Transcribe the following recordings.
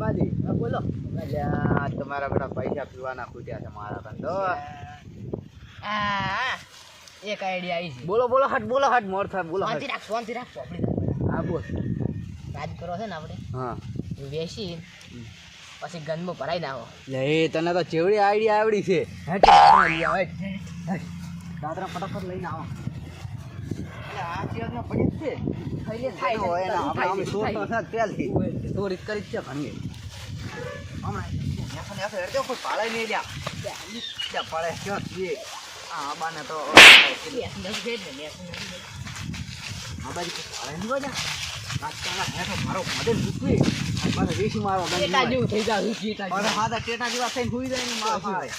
બાજી બોલો. અલ્યા તમારા બધા પૈસા પીવાના ખૂટ્યા છે મારા કાન તો એક આઈડિયા આવી છે. બોલો હટ મોર થાય બોલો હટ. શાંતિ રાખ આપણે હા બોલ. રાજ કરો છે ને આપણે હા બેસી પછી ગંદમાં ભરાઈ નાખો. લે તને તો ચેવડી આઈડિયા આવડી છે. દાદરા ફટાફટ લઈને આવો. આ ચેવડને પડી જ છે. ખાઈ લે થાય હોય ને આપણે આમ સોર તો છે પેલી ચોરી કરી જ છે ઘણી. હમણાં નેસો હેડજો કોઈ પાળે નહીં લ્યા. લ્યા પાળે ક્યો છે. આ બાને તો આ બાજુ કોઈ પાળે નહીં હોય ને. આજકાલના હેઠો મારો મદદ મૂકવી મારે વેસી મારો ટેટા જેવું થઈ જાય મારે હાથા ટેટા જેવા થઈને હુઈ જાય ને મારા ફાળે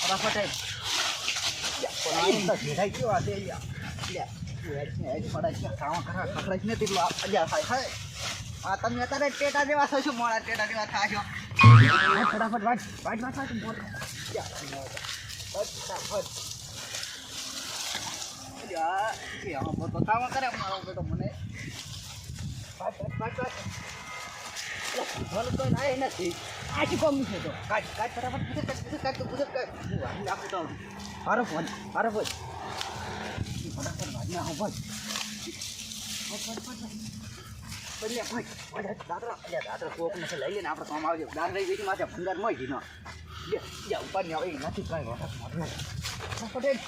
ફટાફટ ભેટાઈ ગયો આ તે આ તમે અત્યારે ટેટા જેવા થશો મોડા ટેટા જેવા થાશો ફટાફટ વાટ કરે મારો બેટો મને નથી આ શું કોમ છે તો કાટ ફટાફટ હારો ફોન ફટાફટ વાજના હો ભાઈ દાદરા કોક ને લઈ લઈને આપણે કામ આવજો દાદરા લઈ જઈશું માથે ભંગાર મોય ઘીનો ઉપર ને આવે નથી કઈ પટેલ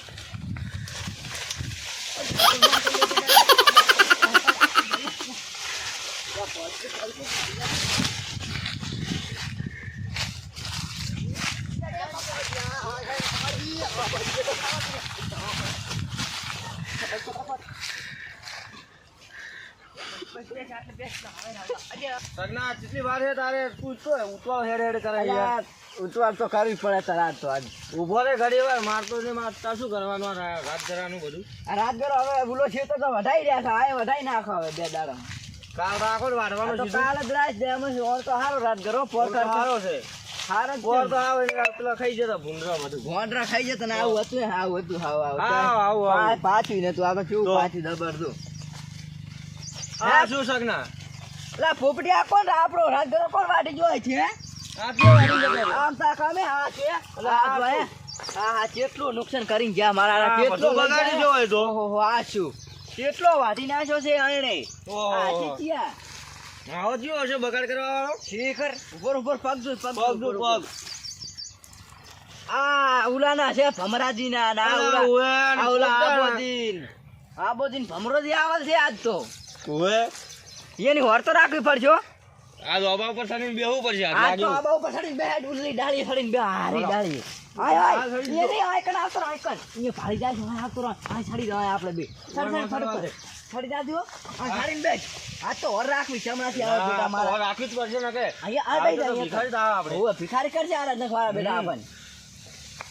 કેટલી વાર છે તારે ઉતવાળ હેડ કરે ઉતવાળ તો કરવી પડે તારા તો આજ ઉભો રે ઘડી વાર મારતો ને મારતા શું કરવાનું રાત કરવાનું બધું આ રાત કરો હવે ભૂલો છે તો વધાઈ રહ્યા છે આ વધાઈ નાખો હવે બે દાડા કાલ રાખો ને વાઢવાનું તો કાલ જ રાત દે અમે ઓર તો હારો રાત કરો પોર સારો છે હારો પોર તો આવે પેલા ખાઈ જતા ભૂંડરા બધું ભોંડરા ખાઈ જતા ને આવું હતું હાવ પાછું ને તું આગળ કેવું પાછું દબર દો હા શું સગના લા પોપટી આ કોણ આપણો રાત કરો કોણ વાટી જોય છે આમ તા કામે હા છે આ જોય હા કેટલું નુકસાન કરીને ગયા મારા કેટલું બગાડી જોય તો ઓહો આ શું કેટલો વાટી નાખ્યો છે અણે આ ચીચિયા આવો જીવો હશે બગાડ કરવા વાળો શીખર ઉપર પગ પગ આ ઉલાના છે ભમરાજીના ના ઉલા આબોદીન ભમરોજી આવે છે આજ તો ઓએ એની હોર તો રાખવી પડશે આ દોબા ઉપર સડીને બેહવું પડશે આ તો આબા ઉપર સડીને બે ઉલી ડાળી સડીને બે હારી ડાળી આય એ આયકન આવતો આયકન એ ભાળી જાય છે આવતો આ છડી જાય આપણે બે છડી જાજો આ છડીને બે આ તો હોર રાખવી ચમણાથી આવે બેટા મારા રાખવી જ પડશે ને કે અહીંયા આ બે ભિખારી દાવ આપણે ઓય ભિખારી કરશે આ નખવાળા બેટા આપણ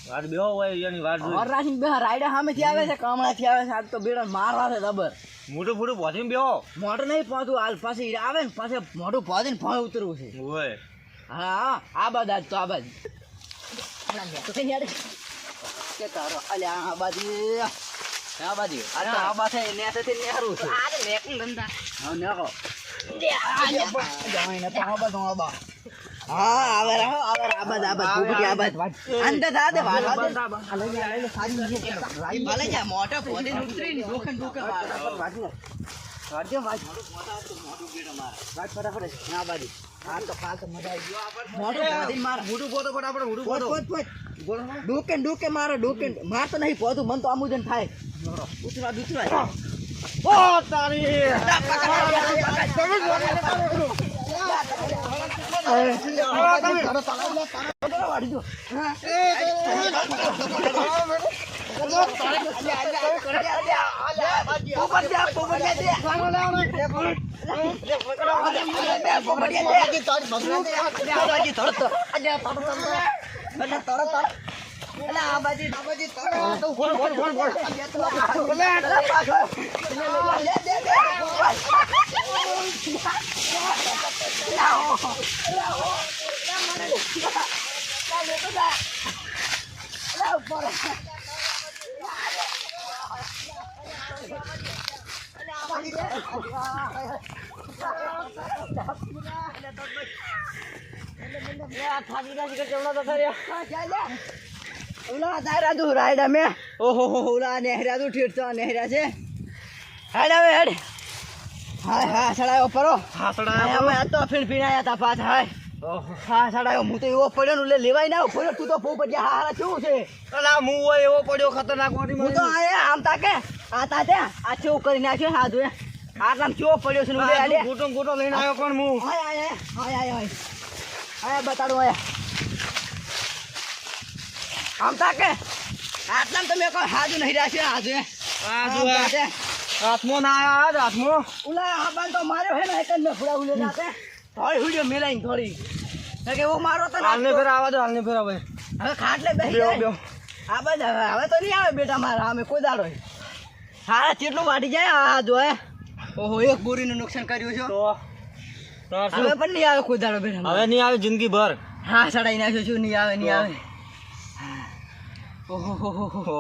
વાત બેહો હોય એની વાત જોઈ હોર રાખીને બે રાયડા સામેથી આવે છે કામણાથી આવે છે આજ તો બેડા મારવા છે રબર મોટું ફૂટું પહોંચીને બેહો મોઢું નહીં પહોંચું હાલ પાછી આવે ને પાછે મોઢું પહોંચીને ફળ ઉતરવું છે ઓય હા આ બાદ આજ તો આ બાદ કે તારો અલ્યા આ બાજુ આ બાજુ આ તો આ બાજુ નેસેથી નેહરું છે આ લેકું ધંધા હા નેકો જવાય ન તો આ બાજુ આ બા હા આવે રહો આવે આ બાદ ભૂપટી આ બાદ અંદર થા દે વાત લઈને સારી ભલે જા મોટો પોતે ઉતરી ને દુખન કાઢજો વાત મોટું બેટા માર વાત ફટાફટ ના બાજુ આ તો કાલ તો મજા આવી ગયો આપણે મોટો પોતે માર મોટું પોતો ફટાફટ મોટું પોતો ડૂકે મારો ડૂકે માર તો નહીં પોતું મન તો આમુજન થાય ઉતરા ઓ તારી ઓલા દાયરા તું રાયડા મે ઓહો ઓલા નેહરા તું ઠીક તો નેહરા છે હેડ હવે હેડ હા હા સડાયો પરો હા સડાયો અમે આ તો ફીણ ફીણાયા તા પાછા હાય ઓહો હા સડાયો હું તો એવો પડ્યો ને લેવાય ના પડ્યો તું તો બહુ પડ્યા હારા કેવું છે અલા હું હોય એવો પડ્યો ખતરનાક મોટી હું તો આયા આમ તાકે આ તાતે આ ચેવું કરી નાખ્યો હા જોયા આટલામ કેવો પડ્યો છે ને ઉડે આલે ગોટો ગોટો લઈને આવ્યો પણ હું હાય હાય હાય હાય હાય હાય બતાડું આયા આમ તાકે આટલામ તમે કોઈ હાજુ નહીં રાખ્યો હાજુ આ જો હાથમાં ના આયા હાથમાં ઉલા આ બાલ તો માર્યો હે ને એક જ મે ફુડા ઉલે જાતે થોડી હુડિયો મેલાઈને થોડી કે એવો મારો તો હાલને ફેર આવા દો હાલને ફેર હવે હવે ખાટલે બેસી જાય આ બાદ હવે તો નહીં આવે બેટા મારા અમે કોઈ દાડો હારા કેટલું વાટી જાય આ જો ઓહો એક બોરીનું નુકસાન કર્યું છે તો હવે પણ નહીં આવે કોઈ દાડો બેટા હવે નહીં આવે જિંદગી ભર હા સડાઈ નાખ્યો છું નહીં આવે નહીં આવે ઓહો હો હો હો